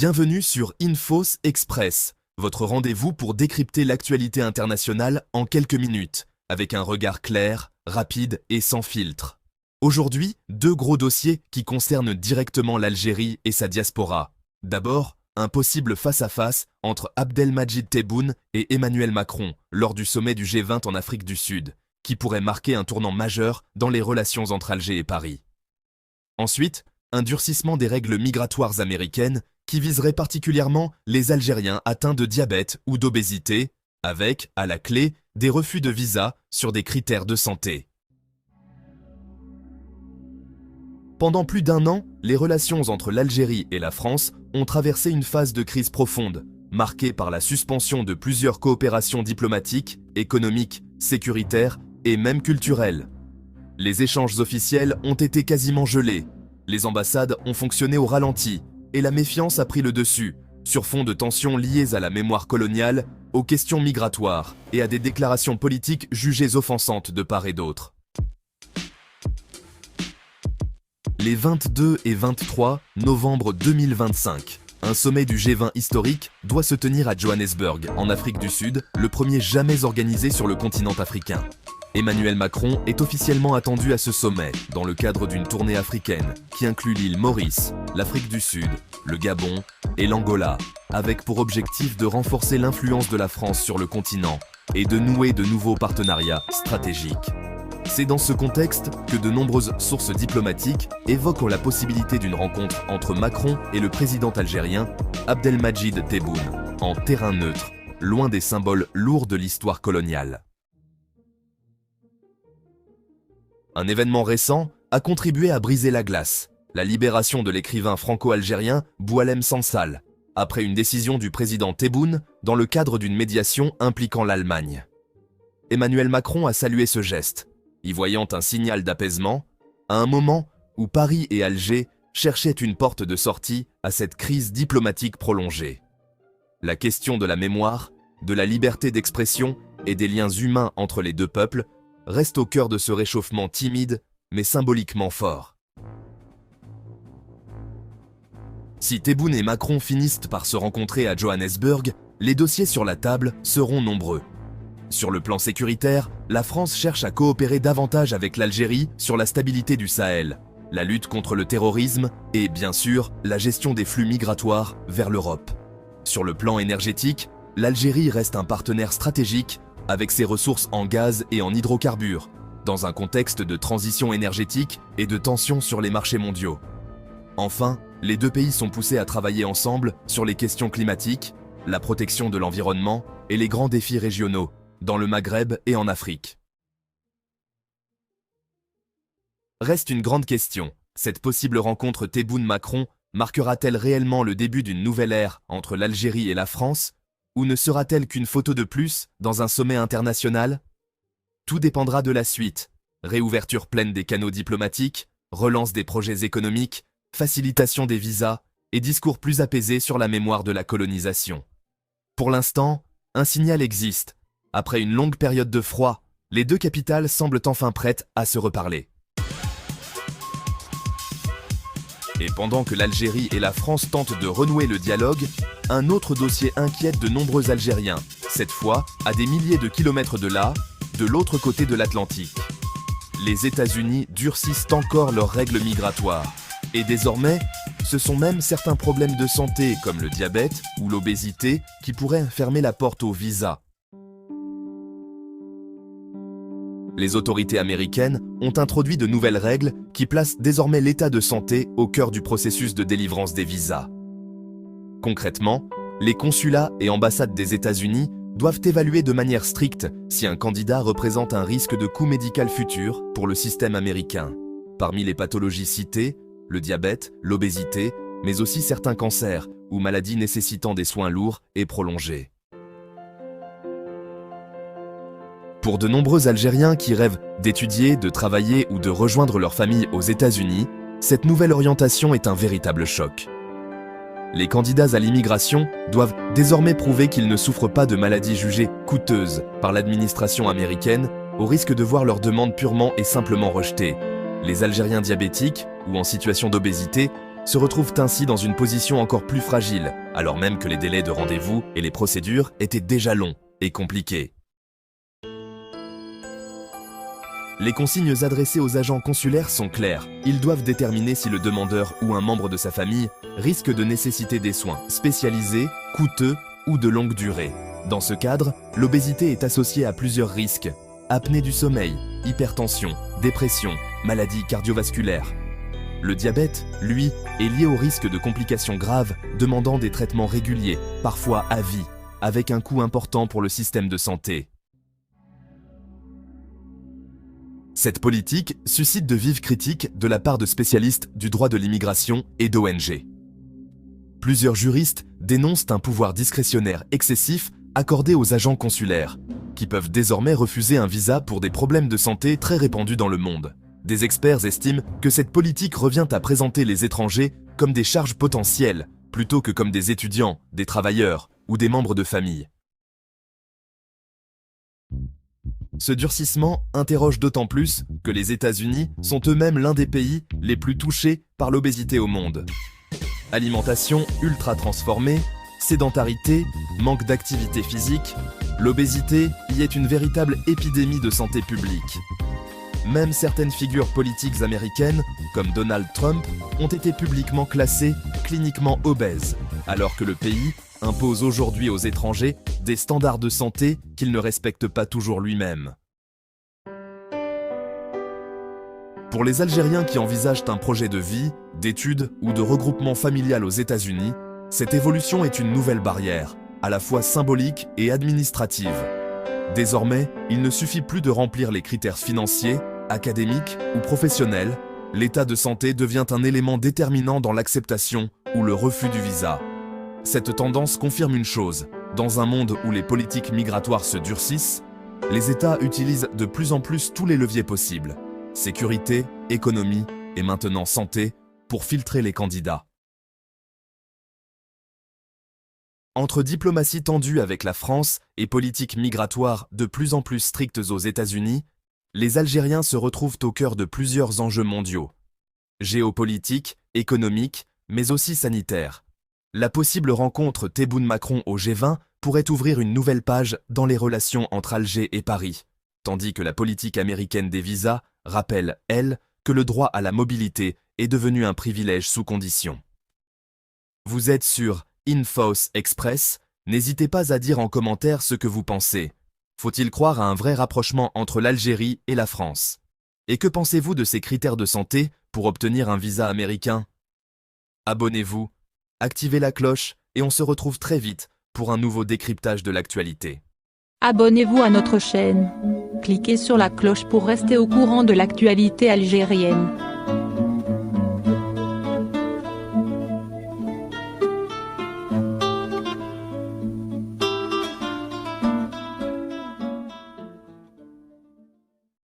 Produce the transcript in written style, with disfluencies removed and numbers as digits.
Bienvenue sur Infos Express, votre rendez-vous pour décrypter l'actualité internationale en quelques minutes, avec un regard clair, rapide et sans filtre. Aujourd'hui, deux gros dossiers qui concernent directement l'Algérie et sa diaspora. D'abord, un possible face-à-face entre Abdelmadjid Tebboune et Emmanuel Macron lors du sommet du G20 en Afrique du Sud, qui pourrait marquer un tournant majeur dans les relations entre Alger et Paris. Ensuite, un durcissement des règles migratoires américaines qui viserait particulièrement les Algériens atteints de diabète ou d'obésité, avec, à la clé, des refus de visa sur des critères de santé. Pendant plus d'un an, les relations entre l'Algérie et la France ont traversé une phase de crise profonde, marquée par la suspension de plusieurs coopérations diplomatiques, économiques, sécuritaires et même culturelles. Les échanges officiels ont été quasiment gelés, les ambassades ont fonctionné au ralenti et la méfiance a pris le dessus, sur fond de tensions liées à la mémoire coloniale, aux questions migratoires et à des déclarations politiques jugées offensantes de part et d'autre. Les 22 et 23 novembre 2025, un sommet du G20 historique doit se tenir à Johannesburg, en Afrique du Sud, le premier jamais organisé sur le continent africain. Emmanuel Macron est officiellement attendu à ce sommet, dans le cadre d'une tournée africaine, qui inclut l'île Maurice, l'Afrique du Sud, le Gabon et l'Angola, avec pour objectif de renforcer l'influence de la France sur le continent et de nouer de nouveaux partenariats stratégiques. C'est dans ce contexte que de nombreuses sources diplomatiques évoquent la possibilité d'une rencontre entre Macron et le président algérien Abdelmadjid Tebboune, en terrain neutre, loin des symboles lourds de l'histoire coloniale. Un événement récent a contribué à briser la glace, la libération de l'écrivain franco-algérien Boualem Sansal, après une décision du président Tebboune dans le cadre d'une médiation impliquant l'Allemagne. Emmanuel Macron a salué ce geste, y voyant un signal d'apaisement, à un moment où Paris et Alger cherchaient une porte de sortie à cette crise diplomatique prolongée. La question de la mémoire, de la liberté d'expression et des liens humains entre les deux peuples reste au cœur de ce réchauffement timide, mais symboliquement fort. Si Tebboune et Macron finissent par se rencontrer à Johannesburg, les dossiers sur la table seront nombreux. Sur le plan sécuritaire, la France cherche à coopérer davantage avec l'Algérie sur la stabilité du Sahel, la lutte contre le terrorisme et, bien sûr, la gestion des flux migratoires vers l'Europe. Sur le plan énergétique, l'Algérie reste un partenaire stratégique avec ses ressources en gaz et en hydrocarbures, dans un contexte de transition énergétique et de tensions sur les marchés mondiaux. Enfin, les deux pays sont poussés à travailler ensemble sur les questions climatiques, la protection de l'environnement et les grands défis régionaux, dans le Maghreb et en Afrique. Reste une grande question, cette possible rencontre Tebboune-Macron marquera-t-elle réellement le début d'une nouvelle ère entre l'Algérie et la France, ou ne sera-t-elle qu'une photo de plus dans un sommet international? Tout dépendra de la suite. Réouverture pleine des canaux diplomatiques, relance des projets économiques, facilitation des visas et discours plus apaisés sur la mémoire de la colonisation. Pour l'instant, un signal existe. Après une longue période de froid, les deux capitales semblent enfin prêtes à se reparler. Et pendant que l'Algérie et la France tentent de renouer le dialogue, un autre dossier inquiète de nombreux Algériens, cette fois à des milliers de kilomètres de là, de l'autre côté de l'Atlantique. Les États-Unis durcissent encore leurs règles migratoires. Et désormais, ce sont même certains problèmes de santé comme le diabète ou l'obésité qui pourraient fermer la porte aux visas. Les autorités américaines ont introduit de nouvelles règles qui placent désormais l'état de santé au cœur du processus de délivrance des visas. Concrètement, les consulats et ambassades des États-Unis doivent évaluer de manière stricte si un candidat représente un risque de coût médical futur pour le système américain. Parmi les pathologies citées, le diabète, l'obésité, mais aussi certains cancers ou maladies nécessitant des soins lourds et prolongés. Pour de nombreux Algériens qui rêvent d'étudier, de travailler ou de rejoindre leur famille aux États-Unis, cette nouvelle orientation est un véritable choc. Les candidats à l'immigration doivent désormais prouver qu'ils ne souffrent pas de maladies jugées coûteuses par l'administration américaine, au risque de voir leur demande purement et simplement rejetée. Les Algériens diabétiques ou en situation d'obésité se retrouvent ainsi dans une position encore plus fragile, alors même que les délais de rendez-vous et les procédures étaient déjà longs et compliqués. Les consignes adressées aux agents consulaires sont claires. Ils doivent déterminer si le demandeur ou un membre de sa famille risque de nécessiter des soins spécialisés, coûteux ou de longue durée. Dans ce cadre, l'obésité est associée à plusieurs risques: apnée du sommeil, hypertension, dépression, maladies cardiovasculaires. Le diabète, lui, est lié au risque de complications graves demandant des traitements réguliers, parfois à vie, avec un coût important pour le système de santé. Cette politique suscite de vives critiques de la part de spécialistes du droit de l'immigration et d'ONG. Plusieurs juristes dénoncent un pouvoir discrétionnaire excessif accordé aux agents consulaires, qui peuvent désormais refuser un visa pour des problèmes de santé très répandus dans le monde. Des experts estiment que cette politique revient à présenter les étrangers comme des charges potentielles, plutôt que comme des étudiants, des travailleurs ou des membres de famille. Ce durcissement interroge d'autant plus que les États-Unis sont eux-mêmes l'un des pays les plus touchés par l'obésité au monde. Alimentation ultra transformée, sédentarité, manque d'activité physique, l'obésité y est une véritable épidémie de santé publique. Même certaines figures politiques américaines, comme Donald Trump, ont été publiquement classées cliniquement obèses, alors que le pays impose aujourd'hui aux étrangers des standards de santé qu'il ne respecte pas toujours lui-même. Pour les Algériens qui envisagent un projet de vie, d'études ou de regroupement familial aux États-Unis, cette évolution est une nouvelle barrière, à la fois symbolique et administrative. Désormais, il ne suffit plus de remplir les critères financiers, académiques ou professionnels, l'état de santé devient un élément déterminant dans l'acceptation ou le refus du visa. Cette tendance confirme une chose: dans un monde où les politiques migratoires se durcissent, les États utilisent de plus en plus tous les leviers possibles, sécurité, économie et maintenant santé, pour filtrer les candidats. Entre diplomatie tendue avec la France et politiques migratoires de plus en plus strictes aux États-Unis, les Algériens se retrouvent au cœur de plusieurs enjeux mondiaux, géopolitiques, économiques, mais aussi sanitaires. La possible rencontre Tebboune-Macron au G20 pourrait ouvrir une nouvelle page dans les relations entre Alger et Paris, tandis que la politique américaine des visas rappelle, elle, que le droit à la mobilité est devenu un privilège sous condition. Vous êtes sur Infos Express, n'hésitez pas à dire en commentaire ce que vous pensez. Faut-il croire à un vrai rapprochement entre l'Algérie et la France? Et que pensez-vous de ces critères de santé pour obtenir un visa américain? Abonnez-vous, activez la cloche et on se retrouve très vite pour un nouveau décryptage de l'actualité. Abonnez-vous à notre chaîne. Cliquez sur la cloche pour rester au courant de l'actualité algérienne.